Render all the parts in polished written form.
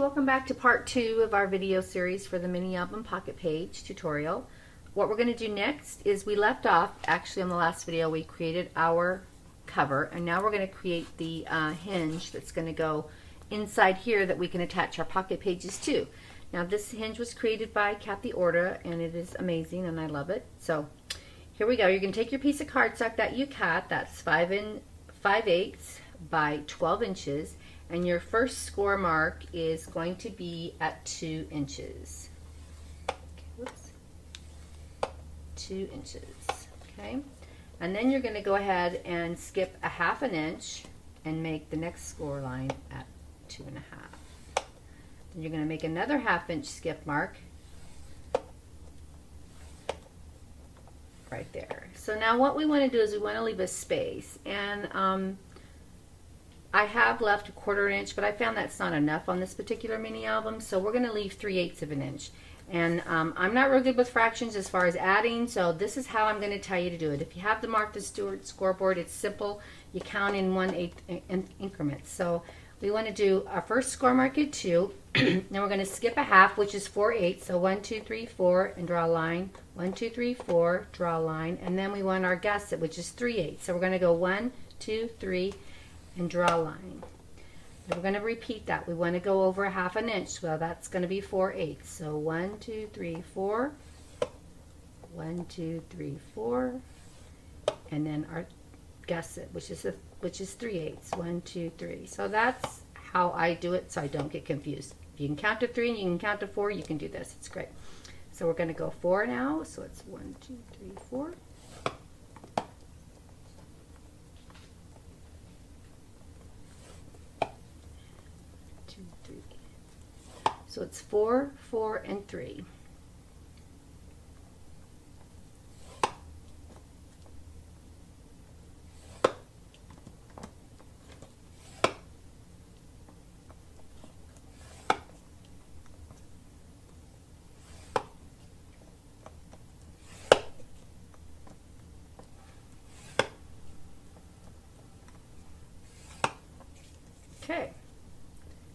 welcome back to part 2 of our video series for the mini album pocket page tutorial. What we're going to do next is we left off, actually on the last video, we created our cover, and now we're going to create the hinge that's going to go inside here that we can attach our pocket pages to. Now this hinge was created by Kathy Orta, and it is amazing and I love it. So here we go. You're going to take your piece of cardstock that you cut, that's 5 5/8 by 12 inches, and your first score mark is going to be at 2 inches. Okay, whoops. 2 inches. Okay, and then you're going to go ahead and skip a 1/2 inch and make the next score line at 2.5. Then you're going to make another 1/2 inch skip mark right there. So now what we want to do is we want to leave a space, and I have left a 1/4 inch, but I found that's not enough on this particular mini album, so we're going to leave 3/8 of an inch. And I'm not real good with fractions as far as adding, so this is how I'm going to tell you to do it. If you have the Martha Stewart scoreboard, it's simple. You count in 1/8 increments. So we want to do our first score mark at 2. Then we're going to skip a 1/2, which is 4/8. So 1, 2, 3, 4, and draw a line. 1, 2, 3, 4, draw a line. And then we want our gusset, which is 3/8. So we're going to go 1, 2, 3, and draw a line. Then we're going to repeat that. We want to go over a 1/2 inch. Well, that's going to be 4/8. So 1, 2, 3, 4. 1, 2, 3, 4. And then our gusset, which is 3/8. 1, 2, 3. So that's how I do it, so I don't get confused. If you can count to 3 and you can count to 4, you can do this. It's great. So we're going to go 4 now. So it's 1, 2, 3, 4. So it's 4, 4, and 3. Okay.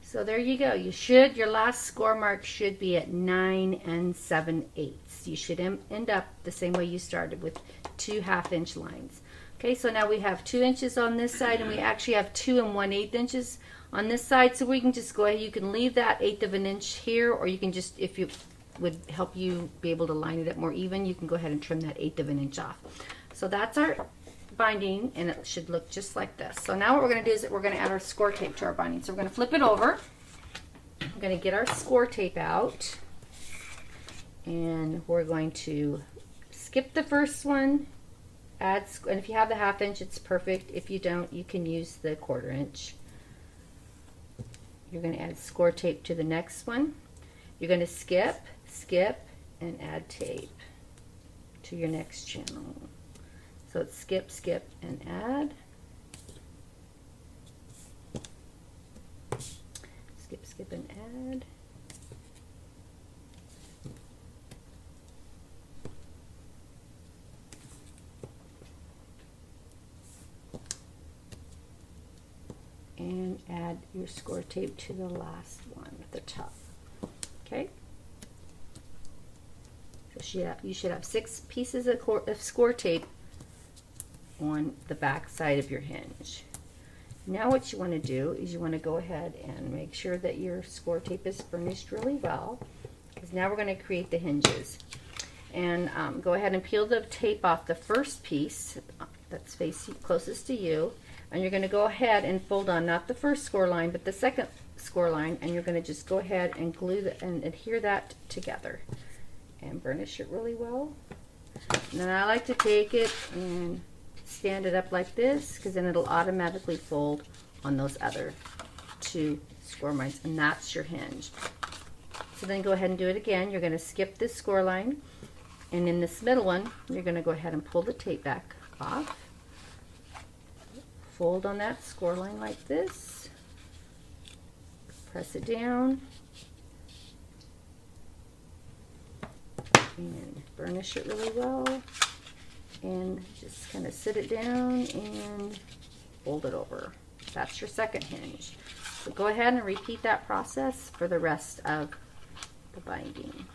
So there you go. Your last score mark should be at 9 7/8. You should end up the same way you started, with 2 1/2 inch lines. Okay, so now we have 2 inches on this side, and we actually have 2 1/8 inches on this side. So we can just go ahead. You can leave that 1/8 of an inch here, or you can just, if you would help you be able to line it up more even, you can go ahead and trim that 1/8 of an inch off. So that's our binding, and it should look just like this. So now what we're going to do is we're going to add our score tape to our binding. So we're going to flip it over. I'm going to get our score tape out, and we're going to skip the first one, and if you have the 1/2 inch, it's perfect. If you don't, you can use the 1/4 inch. You're going to add score tape to the next one. You're going to skip, and add tape to your next channel. So it's skip, skip, and add. Skip, skip, and add. And add your score tape to the last one at the top. Okay? So you should have 6 pieces of score tape on the back side of your hinge. Now what you want to do is you want to go ahead and make sure that your score tape is burnished really well, because now we're going to create the hinges. And go ahead and peel the tape off the first piece that's facing closest to you, and you're going to go ahead and fold on not the first score line but the second score line, and you're going to just go ahead and glue and adhere that together and burnish it really well. And then I like to take it and stand it up like this, because then it'll automatically fold on those other 2 score lines, and that's your hinge. So then go ahead and do it again. You're going to skip this score line, and in this middle one you're going to go ahead and pull the tape back off, fold on that score line like this, press it down, and burnish it really well, and just kind of sit it down and fold it over. That's your second hinge. So go ahead and repeat that process for the rest of the binding.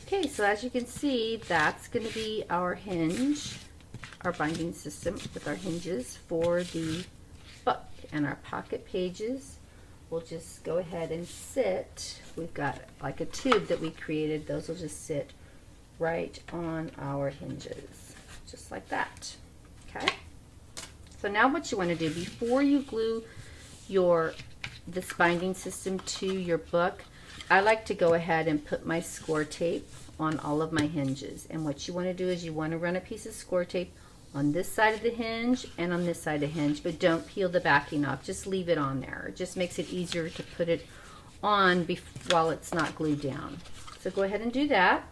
Okay, so as you can see, that's going to be our hinge, our binding system with our hinges for the book. And our pocket pages will just go ahead and sit. We've got like a tube that we created. Those will just sit right on our hinges, just like that. Okay? So now what you want to do, before you glue this binding system to your book, I like to go ahead and put my score tape on all of my hinges. And what you want to do is you want to run a piece of score tape on this side of the hinge and on this side of the hinge, but don't peel the backing off. Just leave it on there. It just makes it easier to put it on while it's not glued down. So go ahead and do that.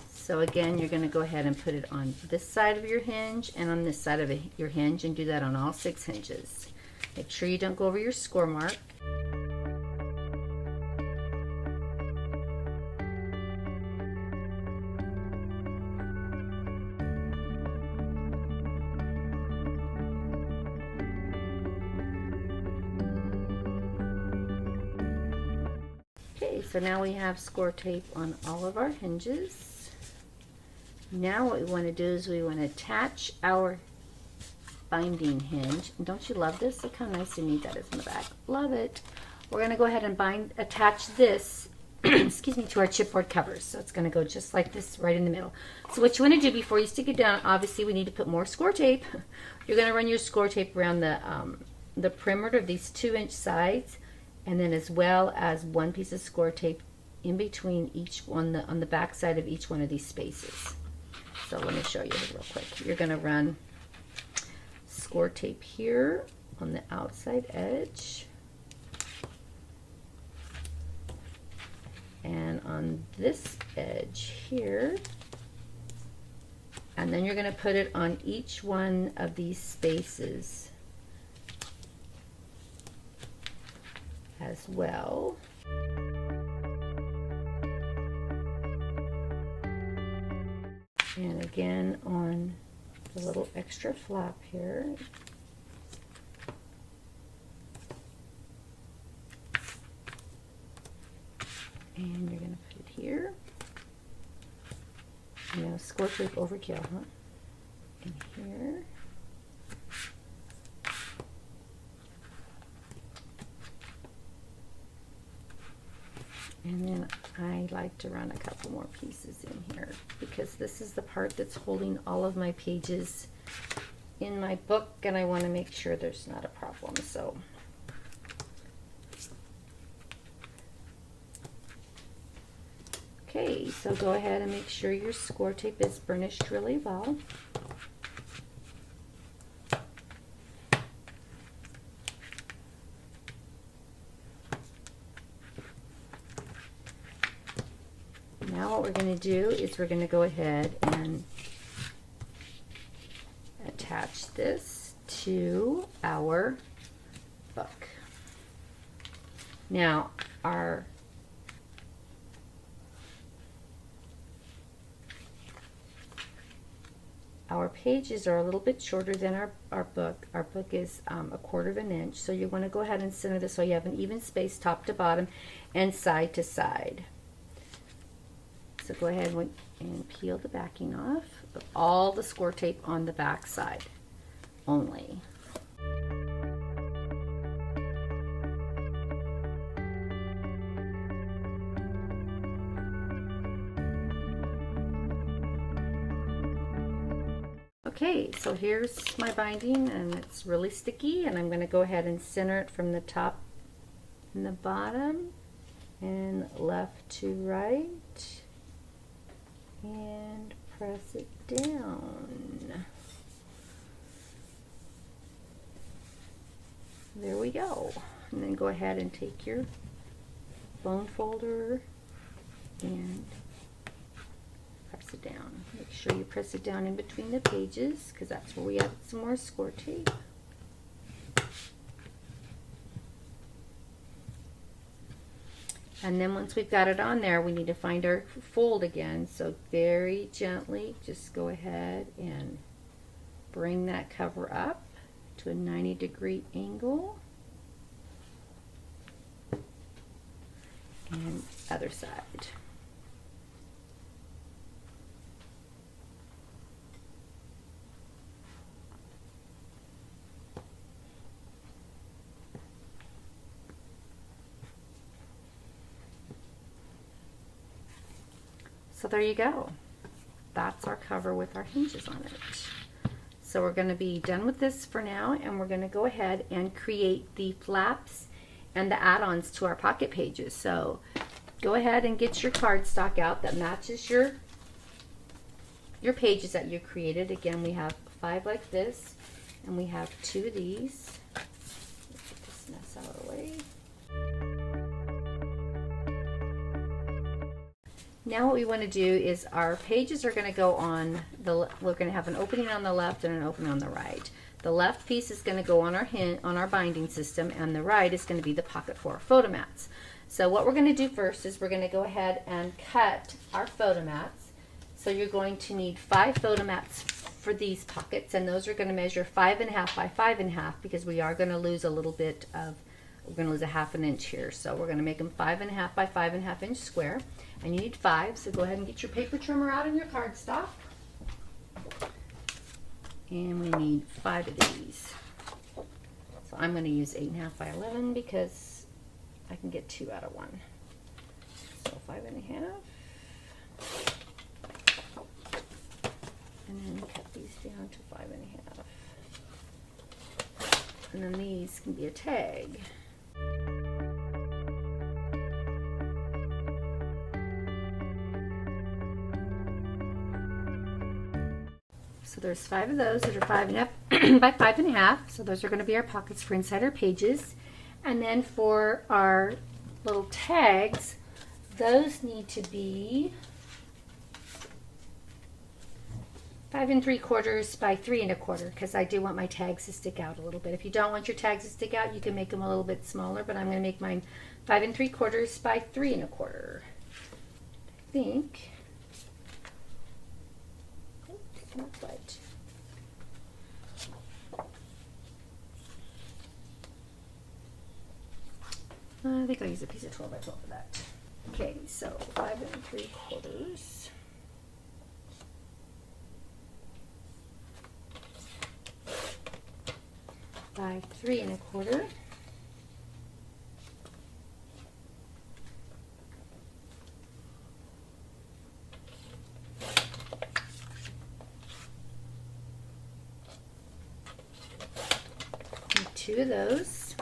So again, you're going to go ahead and put it on this side of your hinge and on this side of your hinge, and do that on all 6 hinges. Make sure you don't go over your score mark. Okay, so now we have score tape on all of our hinges. Now what we want to do is we want to attach our binding hinge. And don't you love this? Look how nice and neat that is in the back. Love it. We're going to go ahead and attach this excuse me, to our chipboard covers. So it's going to go just like this right in the middle. So what you want to do before you stick it down, obviously we need to put more score tape. You're going to run your score tape around the perimeter of these 2-inch sides, and then as well as one piece of score tape in between each one, on the back side of each one of these spaces. So let me show you real quick. You're going to run score tape here on the outside edge, and on this edge here, and then you're going to put it on each one of these spaces as well. And again on the little extra flap here. And you're going to put it here. You know, score tape overkill, huh? In here. And then I like to run a couple more pieces in here, because this is the part that's holding all of my pages in my book, and I want to make sure there's not a problem. So okay, so go ahead and make sure your score tape is burnished really well. Now what we're going to do is we're going to go ahead and attach this to our book. Now our pages are a little bit shorter than our book. Our book is 1/4 of an inch, so you want to go ahead and center this so you have an even space top to bottom and side to side. So go ahead and peel the backing off of all the score tape on the back side only. Okay, so here's my binding, and it's really sticky, and I'm going to go ahead and center it from the top and the bottom and left to right. And press it down. There we go. And then go ahead and take your bone folder and press it down. Make sure you press it down in between the pages because that's where we add some more score tape. And then once we've got it on there, we need to find our fold again. So very gently, just go ahead and bring that cover up to a 90-degree angle. And other side. So there you go. That's our cover with our hinges on it. So we're going to be done with this for now, and we're going to go ahead and create the flaps and the add-ons to our pocket pages. So go ahead and get your cardstock out that matches your pages that you created. Again, we have 5 like this, and we have 2 of these. Let's get this mess out of the way. Now what we want to do is our pages are going to go on we're going to have an opening on the left and an opening on the right. The left piece is going to go on our binding system, and the right is going to be the pocket for our photo mats. So what we're going to do first is we're going to go ahead and cut our photo mats. So you're going to need 5 photo mats for these pockets, and those are going to measure 5.5 by 5.5 because we are going to lose a little bit of, we're going to lose a 1/2 inch here. So we're going to make them 5.5 by 5.5 inch square, and you need 5. So go ahead and get your paper trimmer out and your cardstock. And we need 5 of these. So I'm going to use 8.5 by 11 because I can get 2 out of 1. So 5.5. And then cut these down to 5.5. And then these can be a tag. So there's 5 of those that are 5.5 by 5.5. So those are going to be our pockets for inside our pages. And then for our little tags, those need to be 5 3/4 by 3 1/4 because I do want my tags to stick out a little bit. If you don't want your tags to stick out, you can make them a little bit smaller, but I'm going to make mine 5 3/4 by 3 1/4. I think. Oops, not quite. I think I'll use a piece of 12 by 12 for that. Okay, so 5 3/4. By 3 1/4. And 2 of those.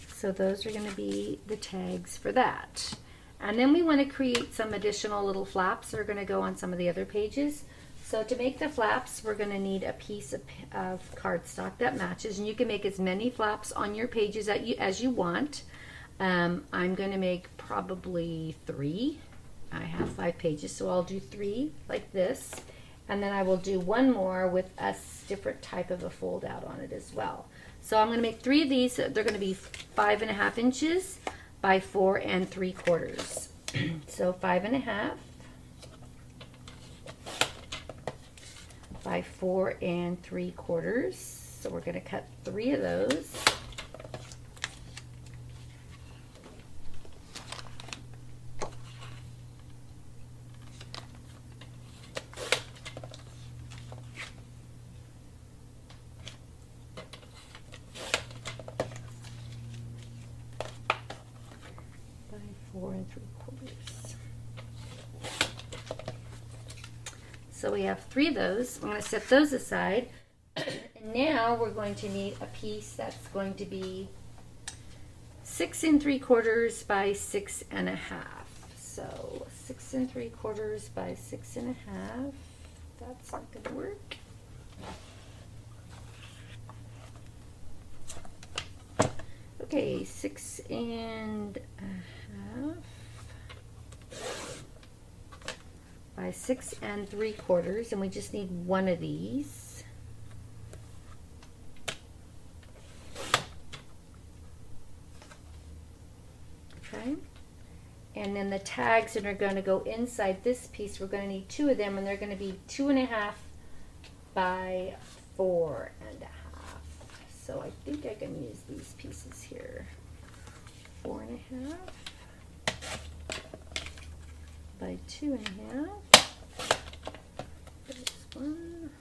So those are going to be the tags for that. And then we want to create some additional little flaps that are going to go on some of the other pages. So to make the flaps, we're going to need a piece of cardstock that matches, and you can make as many flaps on your pages as you want. I'm going to make probably 3. I have 5 pages, so I'll do 3 like this, and then I will do 1 more with a different type of a fold out on it as well. So I'm going to make 3 of these. They're going to be 5.5 inches by 4 3/4. So 5.5. By 4 3/4. So we're going to cut 3 of those. By 4 3/4. So we have 3 of those. I'm going to set those aside. And now we're going to need a piece that's going to be 6 3/4 by 6 1/2. So 6 3/4 by 6 1/2. That's not going to work. Okay, 6 1/2. by 6 3/4, and we just need one of these. Okay. And then the tags that are going to go inside this piece, we're going to need 2 of them, and they're going to be 2.5 by 4.5. So I think I can use these pieces here. 4.5 by 2.5. This one.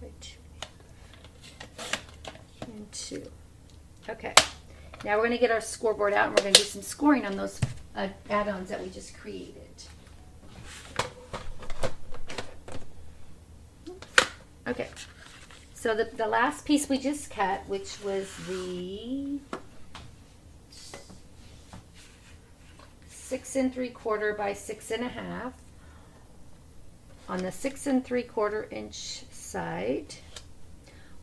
By 2.5 and 2. Okay. Now we're going to get our scoreboard out, and we're going to do some scoring on those add-ons that we just created. Okay. So the last piece we just cut, which was the 6 3/4 by 6.5, on the 6 3/4 inch side,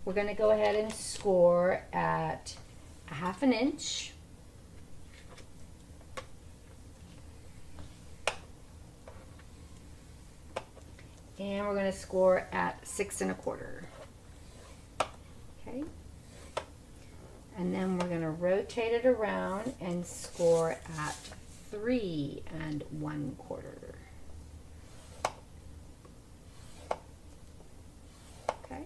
we're going to go ahead and score at 1/2 inch. And we're going to score at 6 1/4. Okay. And then we're going to rotate it around and score at 3 1/4. Okay.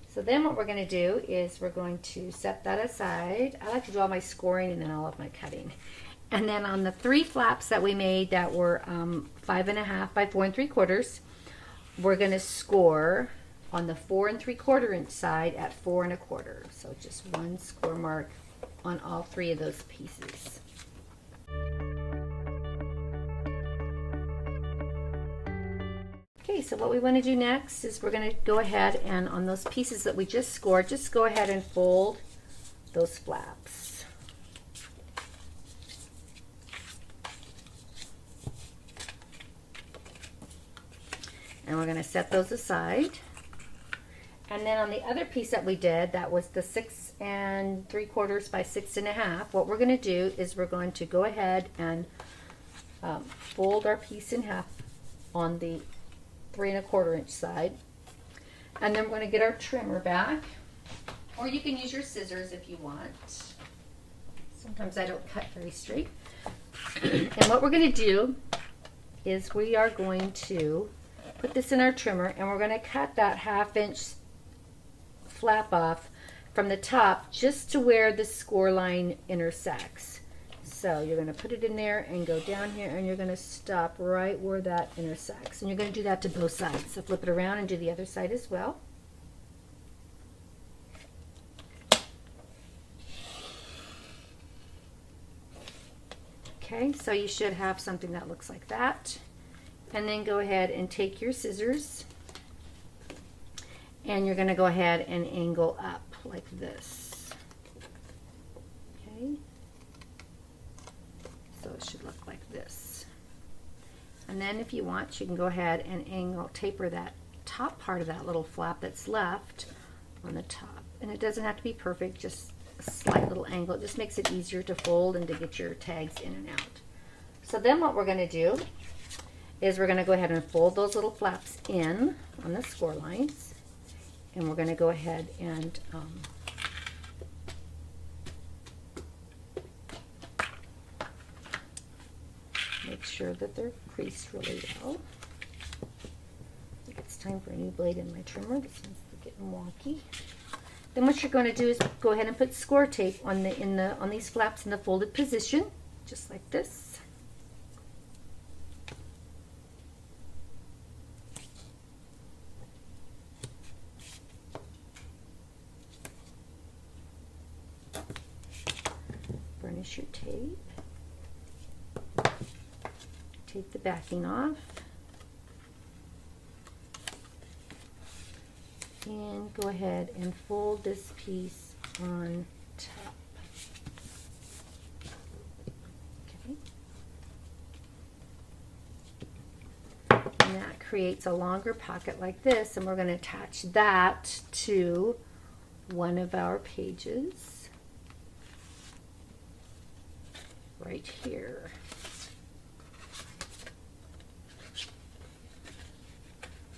So then what we're going to do is we're going to set that aside. I like to do all my scoring and then all of my cutting. And then on the 3 flaps that we made that were 5.5 by 4 3/4, we're going to score on the 4 3/4 inch side at 4 1/4. So just one score mark on all 3 of those pieces. Okay, so what we want to do next is we're going to go ahead and on those pieces that we just scored, just go ahead and fold those flaps. And we're going to set those aside. And then on the other piece that we did, that was the 6 3/4 by 6.5, what we're going to do is we're going to go ahead and fold our piece in half on the 3 1/4 inch side. And then we're going to get our trimmer back, or you can use your scissors if you want. Sometimes I don't cut very straight. And what we're going to do is we are going to put this in our trimmer, and we're going to cut that 1/2 inch flap off from the top just to where the score line intersects. So you're going to put it in there and go down here, and you're going to stop right where that intersects. And you're going to do that to both sides. So flip it around and do the other side as well. Okay, so you should have something that looks like that. And then go ahead and take your scissors, and you're going to go ahead and angle up like this. Okay, so it should look like this. And then if you want, you can go ahead and taper that top part of that little flap that's left on the top. And it doesn't have to be perfect, just a slight little angle. It just makes it easier to fold and to get your tags in and out. So then what we're going to do is we're going to go ahead and fold those little flaps in on the score lines, and we're going to go ahead and make sure that they're creased really well. I think it's time for a new blade in my trimmer. This one's getting wonky. Then what you're going to do is go ahead and put score tape on these flaps in the folded position, just like this. Burnish your tape. Take the backing off. And go ahead and fold this piece on top. Okay. And that creates a longer pocket like this, and we're going to attach that to one of our pages. right here.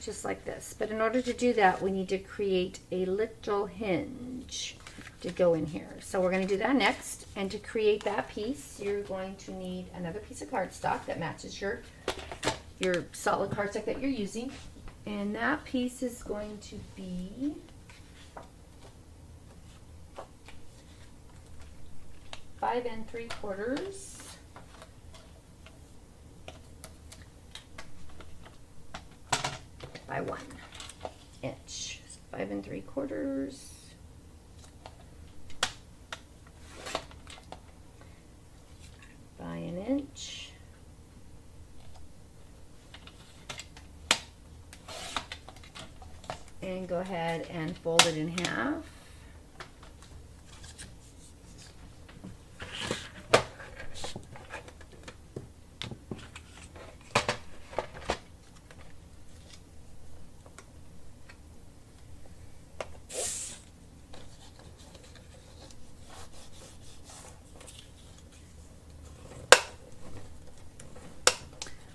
Just like this. But in order to do that, we need to create a little hinge to go in here. So we're going to do that next. And to create that piece, you're going to need another piece of cardstock that matches your solid cardstock that you're using. And that piece is going to be 5 3/4 by 1 inch. 5 3/4 by an inch. And go ahead and fold it in half.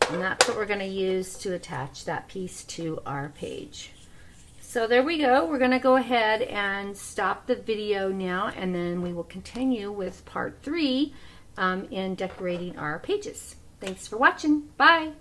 And that's what we're going to use to attach that piece to our page. So there we go. We're going to go ahead and stop the video now, and then we will continue with part 3 in decorating our pages. Thanks for watching. Bye.